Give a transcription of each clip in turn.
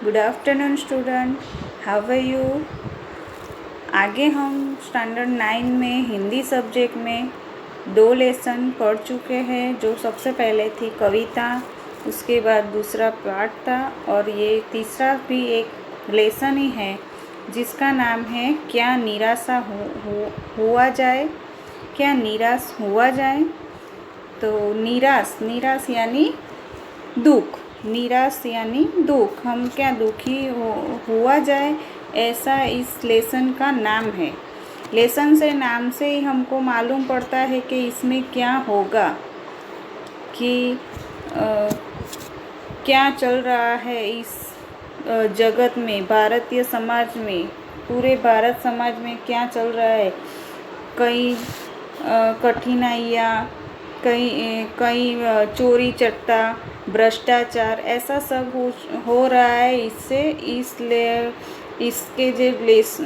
Good afternoon student, how are you. आगे हम standard 9 में हिंदी सब्जेक्ट में 2 लेसन पढ़ चुके हैं। जो सबसे पहले थी कविता, उसके बाद दूसरा पाठ था और ये तीसरा भी एक लेसन ही है जिसका नाम है क्या निराशा हुआ जाए, क्या निराश हुआ जाए। तो निराश यानी दुख, निराश यानी दुख, हम क्या दुखी हुआ जाए, ऐसा इस लेसन का नाम है। लेसन से नाम से ही हमको मालूम पड़ता है कि इसमें क्या होगा, कि क्या चल रहा है इस जगत में, भारतीय समाज में, पूरे भारत समाज में क्या चल रहा है। कई कठिनाइयाँ, कई चोरी चट्टा, भ्रष्टाचार, ऐसा सब हो रहा है। इससे इसके जो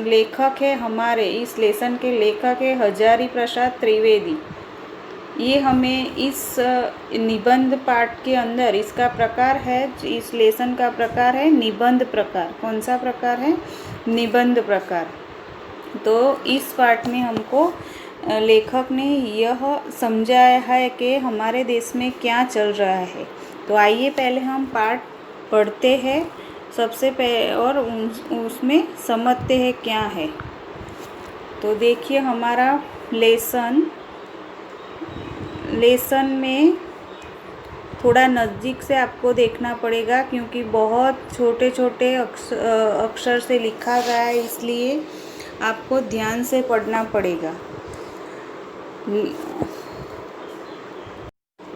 लेखक है, हमारे इस लेसन के लेखक है हजारी प्रसाद त्रिवेदी। ये हमें इस निबंध पाठ के अंदर इसका प्रकार है, इस लेसन का प्रकार है निबंध प्रकार। कौन सा प्रकार है? निबंध प्रकार। तो इस पाठ में हमको लेखक ने यह समझाया है कि हमारे देश में क्या चल रहा है। तो आइए पहले हम पाठ पढ़ते हैं सबसे पहले और उसमें समझते हैं क्या है। तो देखिए हमारा लेसन में थोड़ा नज़दीक से आपको देखना पड़ेगा क्योंकि बहुत छोटे छोटे अक्षर से लिखा गया है, इसलिए आपको ध्यान से पढ़ना पड़ेगा।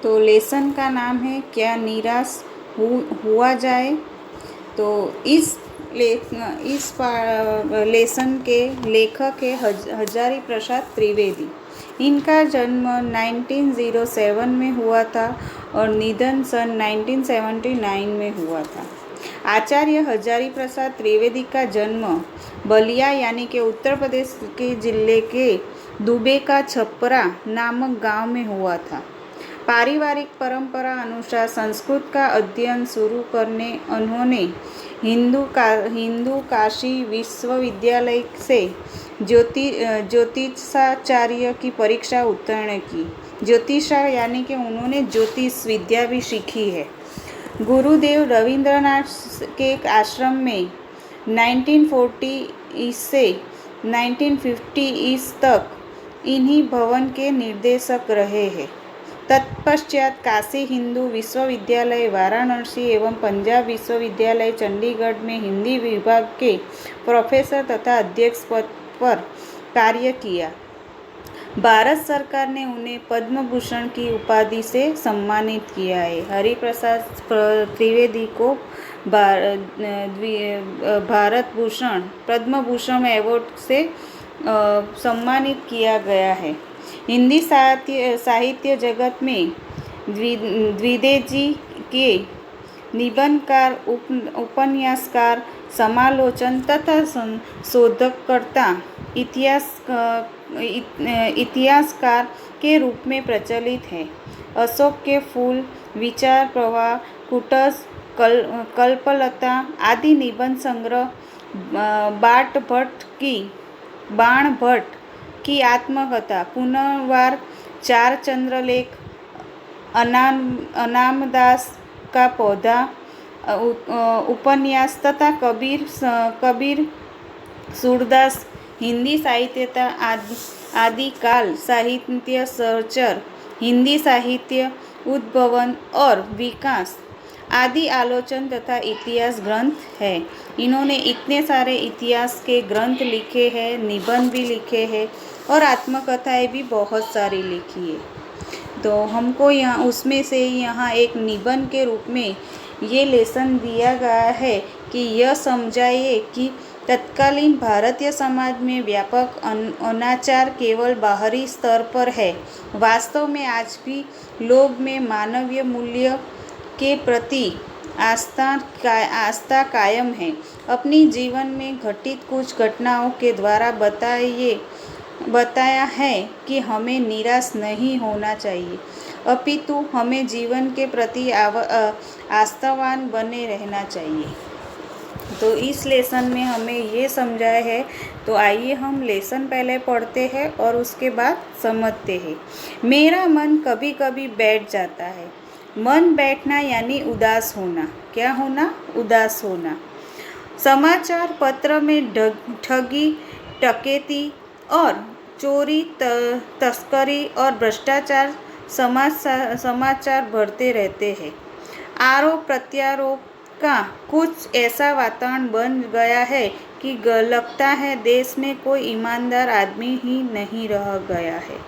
तो लेसन का नाम है क्या निराश हुआ जाए। तो इस लेसन के लेखक है हजारी प्रसाद त्रिवेदी। इनका जन्म 1907 में हुआ था और निधन सन 1979 में हुआ था। आचार्य हजारी प्रसाद त्रिवेदी का जन्म बलिया यानी कि उत्तर प्रदेश के जिले के दुबे का छपरा नामक गांव में हुआ था। पारिवारिक परंपरा अनुसार संस्कृत का अध्ययन शुरू करने उन्होंने हिंदू काशी विश्वविद्यालय से ज्योतिषाचार्य की परीक्षा उत्तीर्ण की। ज्योतिषा यानी कि उन्होंने ज्योतिष विद्या भी सीखी है। गुरुदेव रविंद्रनाथ के आश्रम में 1940 से 1950 तक इन्हीं भवन के निर्देशक रहे हैं। तत्पश्चात काशी हिंदू विश्वविद्यालय वाराणसी एवं पंजाब विश्वविद्यालय चंडीगढ़ में हिंदी विभाग के प्रोफेसर तथा अध्यक्ष पद पर कार्य किया। भारत सरकार ने उन्हें पद्म भूषण की उपाधि से सम्मानित किया है। हरिप्रसाद त्रिवेदी को भारत भूषण, पद्म भूषण अवार्ड से सम्मानित किया गया है। हिंदी साहित्य जगत में द्विवेदी के निबंधकार, उपन्यासकार, समालोचन तथा शोधकर्ता, इतिहासकार के रूप में प्रचलित है। अशोक के फूल, विचार प्रवाह, कुटस, कल्पलता आदि निबंध संग्रह, बाण भट्ट की आत्मकथा, पुनर्वार, चार चंद्रलेख, अनामदास का पौधा, उपन्यास तथा कबीर सूरदास, हिंदी साहित्यता आदिकाल साहित्य सर्चर, हिंदी साहित्य उद्भवन और विकास आदि आलोचन तथा इतिहास ग्रंथ है। इन्होंने इतने सारे इतिहास के ग्रंथ लिखे हैं, निबंध भी लिखे हैं और आत्मकथाएं भी बहुत सारी लिखी है। तो हमको यहाँ उसमें से यहाँ एक निबंध के रूप में ये लेसन दिया गया है कि यह समझाइए कि तत्कालीन भारतीय समाज में व्यापक अनाचार केवल बाहरी स्तर पर है। वास्तव में आज भी लोग में मानवीय मूल्य के प्रति आस्था कायम है। अपनी जीवन में घटित कुछ घटनाओं के द्वारा बताया है कि हमें निराश नहीं होना चाहिए, अपितु हमें जीवन के प्रति आस्थावान बने रहना चाहिए। तो इस लेसन में हमें ये समझाया है। तो आइए हम लेसन पहले पढ़ते हैं और उसके बाद समझते हैं। मेरा मन कभी कभी बैठ जाता है। मन बैठना यानी उदास होना। क्या होना? उदास होना। समाचार पत्र में ठगी, डकैती और चोरी, तस्करी और भ्रष्टाचार समाचार भरते रहते हैं। आरोप प्रत्यारोप का कुछ ऐसा वातावरण बन गया है कि लगता है देश में कोई ईमानदार आदमी ही नहीं रह गया है।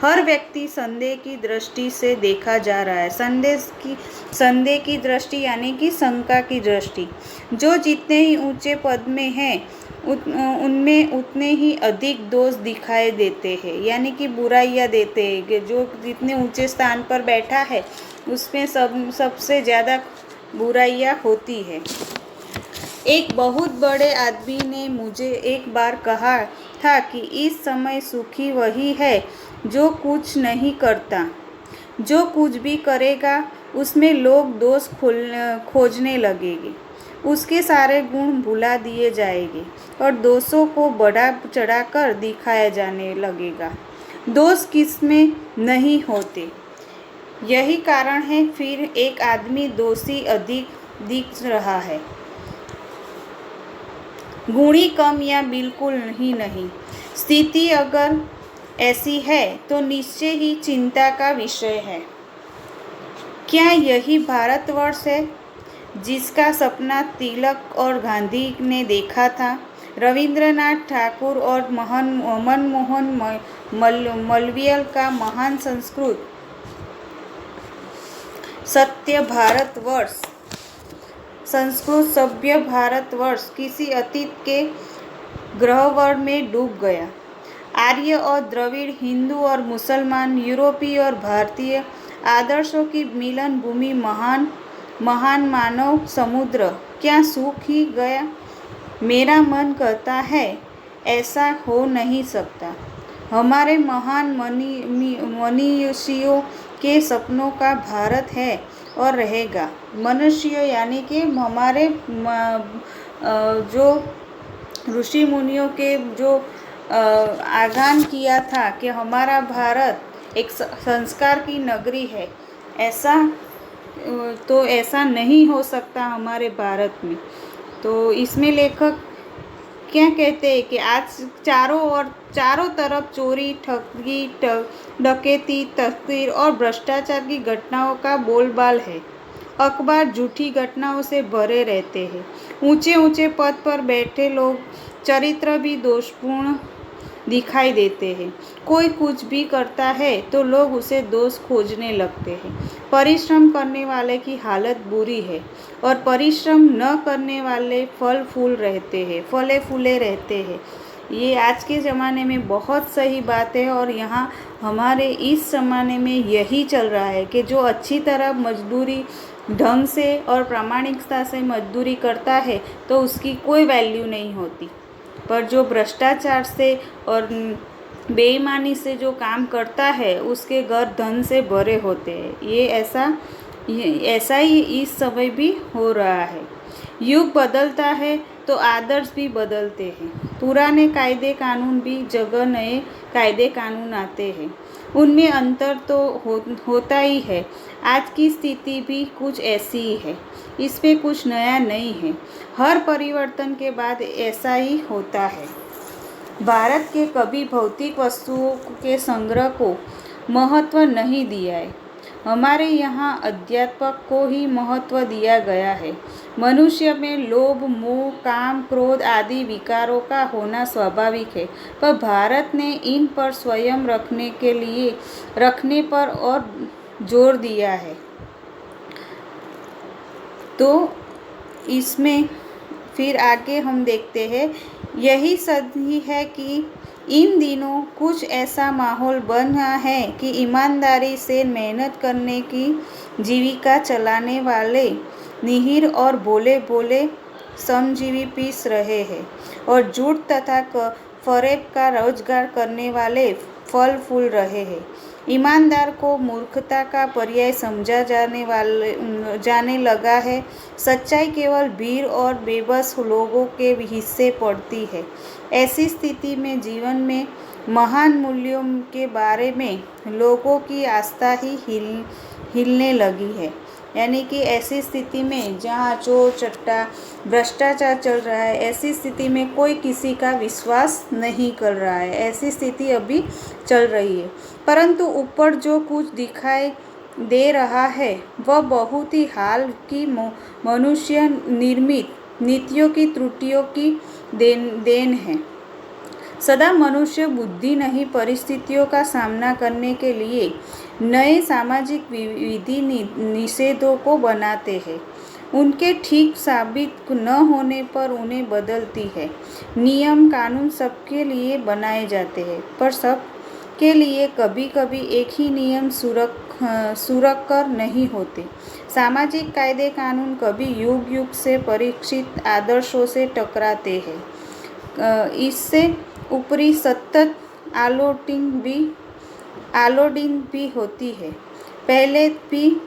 हर व्यक्ति संदेह की दृष्टि से देखा जा रहा है। संदेह की दृष्टि यानी कि शंका की दृष्टि। जो जितने ही ऊंचे पद में हैं उनमें उतने ही अधिक दोष दिखाई देते हैं, यानी कि बुराइयां देते हैं कि जो जितने ऊंचे स्थान पर बैठा है उसमें सबसे ज़्यादा बुराइयां होती है। एक बहुत बड़े आदमी ने मुझे एक बार कहा था कि इस समय सुखी वही है जो कुछ नहीं करता। जो कुछ भी करेगा उसमें लोग दोष खोजने लगेंगे। उसके सारे गुण भुला दिए जाएंगे और दोषों को बढ़ा चढ़ाकर दिखाया जाने लगेगा। दोष किसमें नहीं होते। यही कारण है फिर एक आदमी दोषी अधिक दिख रहा है, गुणी कम या बिल्कुल ही नहीं। स्थिति अगर ऐसी है तो निश्चय ही चिंता का विषय है। क्या यही भारतवर्ष है जिसका सपना तिलक और गांधी ने देखा था? रविंद्रनाथ ठाकुर और मनमोहन मालवीय का महान संस्कृत सभ्य भारतवर्ष किसी अतीत के गह्वर में डूब गया। आर्य और द्रविड़, हिंदू और मुसलमान, यूरोपीय और भारतीय आदर्शों की मिलन भूमि, महान मानव समुद्र क्या सूख ही गया? मेरा मन कहता है ऐसा हो नहीं सकता। हमारे महान मनीषियों के सपनों का भारत है और रहेगा। मनुष्य यानी कि हमारे जो ऋषि मुनियों के जो आगान किया था कि हमारा भारत एक संस्कार की नगरी है, ऐसा नहीं हो सकता हमारे भारत में। तो इसमें लेखक क्या कहते हैं कि आज चारों तरफ चोरी, ठगी, डकैती, तस्करी और भ्रष्टाचार की घटनाओं का बोलबाल है। अखबार झूठी घटनाओं से भरे रहते हैं। ऊंचे पद पर बैठे लोग चरित्र भी दोषपूर्ण दिखाई देते हैं। कोई कुछ भी करता है तो लोग उसे दोष खोजने लगते हैं। परिश्रम करने वाले की हालत बुरी है और परिश्रम न करने वाले फले फूले रहते हैं। ये आज के ज़माने में बहुत सही बात है और यहाँ हमारे इस ज़माने में यही चल रहा है कि जो अच्छी तरह मजदूरी ढंग से और प्रामाणिकता से मजदूरी करता है तो उसकी कोई वैल्यू नहीं होती, पर जो भ्रष्टाचार से और बेईमानी से जो काम करता है उसके घर धन से भरे होते हैं। ये ऐसा ही इस समय भी हो रहा है। युग बदलता है तो आदर्श भी बदलते हैं। पुराने कायदे कानून भी जगह नए कायदे कानून आते हैं, उनमें अंतर तो होता ही है। आज की स्थिति भी कुछ ऐसी ही है, इसमें कुछ नया नहीं है। हर परिवर्तन के बाद ऐसा ही होता है। भारत के कभी भौतिक वस्तुओं के संग्रह को महत्व नहीं दिया है। हमारे यहाँ अध्यात्म को ही महत्व दिया गया है। मनुष्य में लोभ, मोह, काम, क्रोध आदि विकारों का होना स्वाभाविक है, पर भारत ने इन पर स्वयं रखने पर और जोर दिया है। तो इसमें फिर आगे हम देखते हैं, यही सही है कि इन दिनों कुछ ऐसा माहौल बना है कि ईमानदारी से मेहनत करने की जीविका चलाने वाले निहीर और भोले श्रमजीवी पीस रहे हैं और झूठ तथा फरेब का रोजगार करने वाले फल फूल रहे हैं। ईमानदार को मूर्खता का पर्याय समझा जाने लगा है। सच्चाई केवल भीड़ और बेबस लोगों के हिस्से पड़ती है। ऐसी स्थिति में जीवन में महान मूल्यों के बारे में लोगों की आस्था ही हिलने लगी है। यानी कि ऐसी स्थिति में जहाँ चोर चट्टा भ्रष्टाचार चल रहा है, ऐसी स्थिति में कोई किसी का विश्वास नहीं कर रहा है। ऐसी स्थिति अभी चल रही है। परंतु ऊपर जो कुछ दिखाई दे रहा है वह बहुत ही हाल की मनुष्य निर्मित नीतियों की त्रुटियों की देन है। सदा मनुष्य बुद्धि नहीं परिस्थितियों का सामना करने के लिए नए सामाजिक विधि निषेधों को बनाते हैं। उनके ठीक साबित न होने पर उन्हें बदलती है। नियम कानून सबके लिए बनाए जाते हैं, पर सबके लिए कभी कभी एक ही नियम सुरक्षित नहीं होते। सामाजिक कायदे कानून कभी युग युग से परीक्षित आदर्शों से टकराते हैं। इससे ऊपरी सतत आलोडिंग भी होती है। पहले भी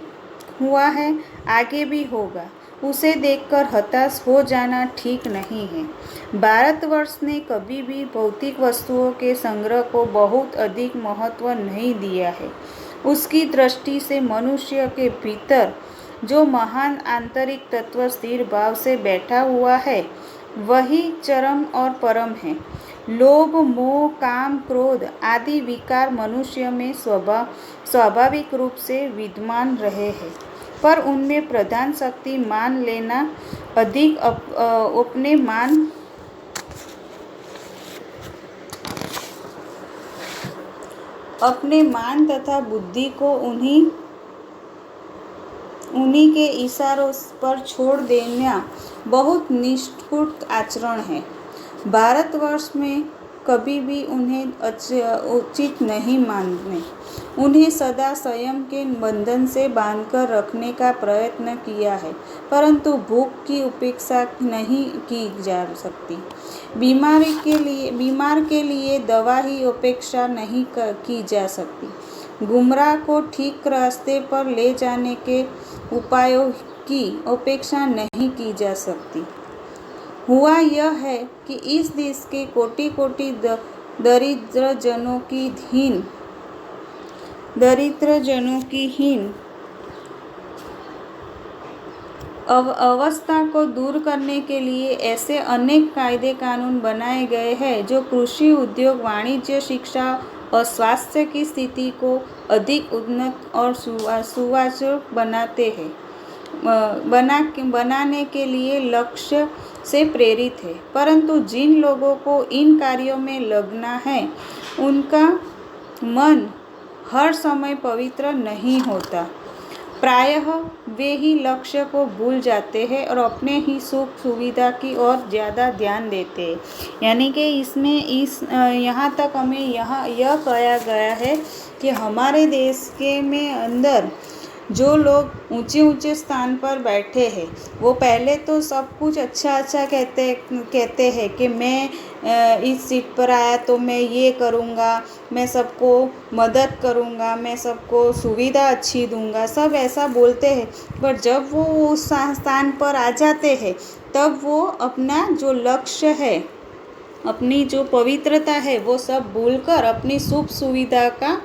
हुआ है, आगे भी होगा। उसे देखकर हताश हो जाना ठीक नहीं है। भारतवर्ष ने कभी भी भौतिक वस्तुओं के संग्रह को बहुत अधिक महत्व नहीं दिया है। उसकी दृष्टि से मनुष्य के भीतर जो महान आंतरिक तत्व स्थिर भाव से बैठा हुआ है वही चरम और परम है। लोभ मोह काम क्रोध आदि विकार मनुष्य में स्वाभाविक रूप से विद्यमान रहे हैं, पर उनमें प्रधान शक्ति मान लेना अधिक अपने मान तथा बुद्धि को उन्हीं के इशारों पर छोड़ देना बहुत निष्ठुर आचरण है। भारतवर्ष में कभी भी उन्हें उचित नहीं माने। उन्हें सदा संयम के बंधन से बांधकर रखने का प्रयत्न किया है, परंतु भूख की उपेक्षा नहीं की जा सकती। बीमार के लिए दवा ही उपेक्षा नहीं की जा सकती। गुमराह को ठीक रास्ते पर ले जाने के उपायों की उपेक्षा नहीं की जा सकती। हुआ यह है कि इस देश के कोटि कोटि दरिद्र जनों की हीन अवस्था को दूर करने के लिए ऐसे अनेक कायदे कानून बनाए गए हैं जो कृषि उद्योग वाणिज्य शिक्षा और स्वास्थ्य की स्थिति को अधिक उन्नत और सुचारू बनाने के लिए लक्ष्य से प्रेरित है। परंतु जिन लोगों को इन कार्यों में लगना है उनका मन हर समय पवित्र नहीं होता। प्रायः वे ही लक्ष्य को भूल जाते हैं और अपने ही सुख सुविधा की ओर ज़्यादा ध्यान देते हैं। यानी कि इसमें यहाँ तक हमें यह कहा गया है कि हमारे देश के में अंदर जो लोग ऊंचे स्थान पर बैठे हैं वो पहले तो सब कुछ अच्छा कहते हैं कि मैं इस सीट पर आया तो मैं ये करूँगा, मैं सबको मदद करूँगा, मैं सबको सुविधा अच्छी दूँगा, सब ऐसा बोलते हैं। पर जब वो उस स्थान पर आ जाते हैं तब वो अपना जो लक्ष्य है, अपनी जो पवित्रता है वो सब भूलकर अपनी सुख सुविधा का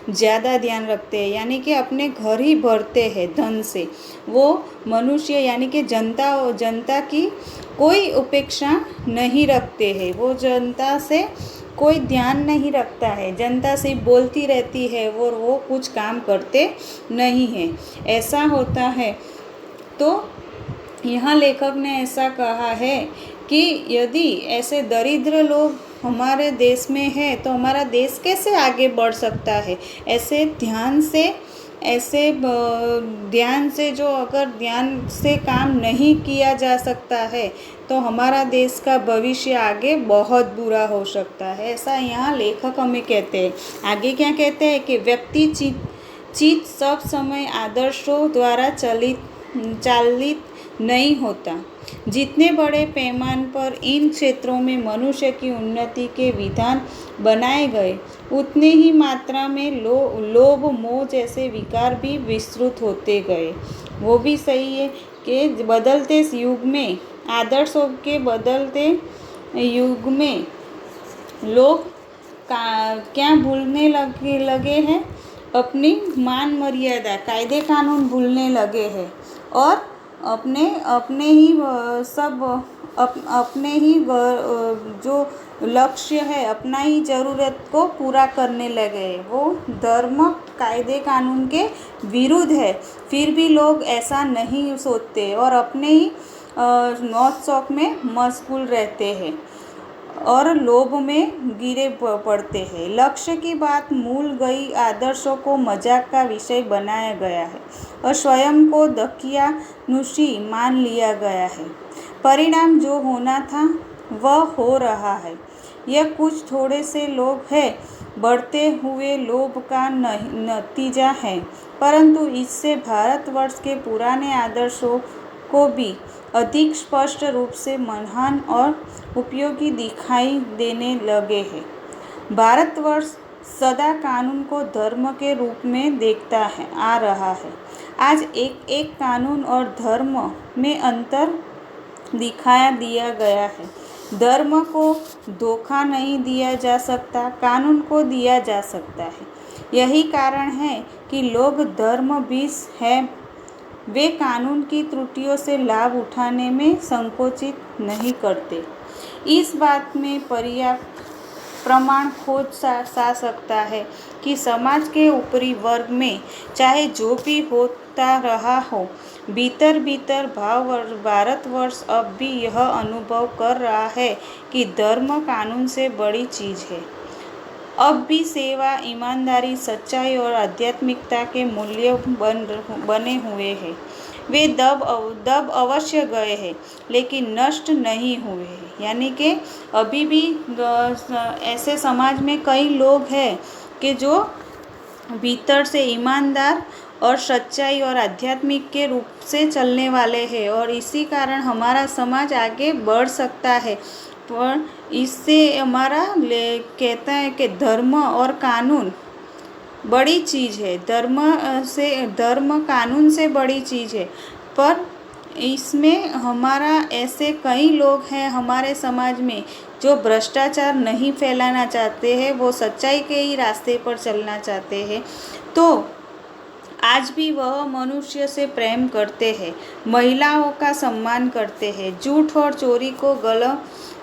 ज़्यादा ध्यान रखते हैं। यानी कि अपने घर ही भरते हैं धन से। वो मनुष्य यानी कि जनता की कोई उपेक्षा नहीं रखते हैं। वो जनता से कोई ध्यान नहीं रखता है। जनता सिर्फ बोलती रहती है और वो कुछ काम करते नहीं हैं। ऐसा होता है। तो यहाँ लेखक ने ऐसा कहा है कि यदि ऐसे दरिद्र लोग हमारे देश में है तो हमारा देश कैसे आगे बढ़ सकता है। ऐसे ध्यान से जो अगर ध्यान से काम नहीं किया जा सकता है तो हमारा देश का भविष्य आगे बहुत बुरा हो सकता है। ऐसा यहाँ लेखक हमें कहते हैं। आगे क्या कहते हैं कि व्यक्ति चित्त सब समय आदर्शों द्वारा चालित नहीं होता। जितने बड़े पैमाने पर इन क्षेत्रों में मनुष्य की उन्नति के विधान बनाए गए, उतने ही मात्रा में लोभ मोह जैसे विकार भी विस्तृत होते गए। वो भी सही है कि बदलते युग में, आदर्शों के बदलते युग में लोग क्या भूलने लगे हैं? अपनी मान मर्यादा, कायदे कानून भूलने लगे हैं और अपने ही जो लक्ष्य है, अपना ही ज़रूरत को पूरा करने लगे। वो धर्म कायदे कानून के विरुद्ध है, फिर भी लोग ऐसा नहीं सोचते और अपने ही मौज शौक में मशगूल रहते हैं और लोभ में गिरे पड़ते हैं। लक्ष्य की बात भूल गई, आदर्शों को मजाक का विषय बनाया गया है और स्वयं को दकियानुसी मान लिया गया है। परिणाम जो होना था वह हो रहा है। यह कुछ थोड़े से लोग हैं, बढ़ते हुए लोभ का नतीजा है, परंतु इससे भारतवर्ष के पुराने आदर्शों को भी अधिक स्पष्ट रूप से महान और उपयोगी दिखाई देने लगे हैं। भारतवर्ष सदा कानून को धर्म के रूप में देखता आ रहा है। आज एक कानून और धर्म में अंतर दिखाया दिया गया है। धर्म को धोखा नहीं दिया जा सकता, कानून को दिया जा सकता है। यही कारण है कि लोग धर्मभीष हैं, वे कानून की त्रुटियों से लाभ उठाने में संकोचित नहीं करते। इस बात में पर्याप्त प्रमाण खोज सा सकता है कि समाज के ऊपरी वर्ग में चाहे जो भी होता रहा हो, भीतर भीतर भारतवर्ष अब भी यह अनुभव कर रहा है कि धर्म कानून से बड़ी चीज़ है। अब भी सेवा, ईमानदारी, सच्चाई और आध्यात्मिकता के मूल्य बने हुए हैं। वे दब अवश्य गए हैं, लेकिन नष्ट नहीं हुए हैं। यानी कि अभी भी ऐसे समाज में कई लोग हैं कि जो भीतर से ईमानदार और सच्चाई और आध्यात्मिक के रूप से चलने वाले हैं और इसी कारण हमारा समाज आगे बढ़ सकता है। पर इससे हमारा कहता है कि धर्म और कानून बड़ी चीज़ है, धर्म कानून से बड़ी चीज़ है। पर इसमें हमारा ऐसे कई लोग हैं हमारे समाज में जो भ्रष्टाचार नहीं फैलाना चाहते हैं, वो सच्चाई के ही रास्ते पर चलना चाहते हैं। तो आज भी वह मनुष्य से प्रेम करते हैं, महिलाओं का सम्मान करते हैं, झूठ और चोरी को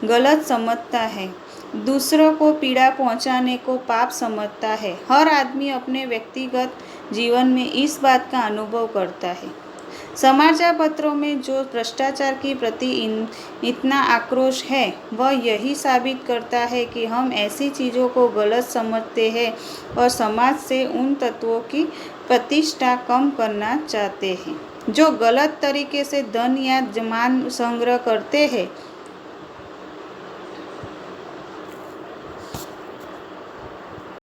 गलत समझता है, दूसरों को पीड़ा पहुंचाने को पाप समझता है। हर आदमी अपने व्यक्तिगत जीवन में इस बात का अनुभव करता है। समाचार पत्रों में जो भ्रष्टाचार के प्रति इतना आक्रोश है, वह यही साबित करता है कि हम ऐसी चीज़ों को गलत समझते हैं और समाज से उन तत्वों की प्रतिष्ठा कम करना चाहते हैं जो गलत तरीके से धन या मान संग्रह करते हैं।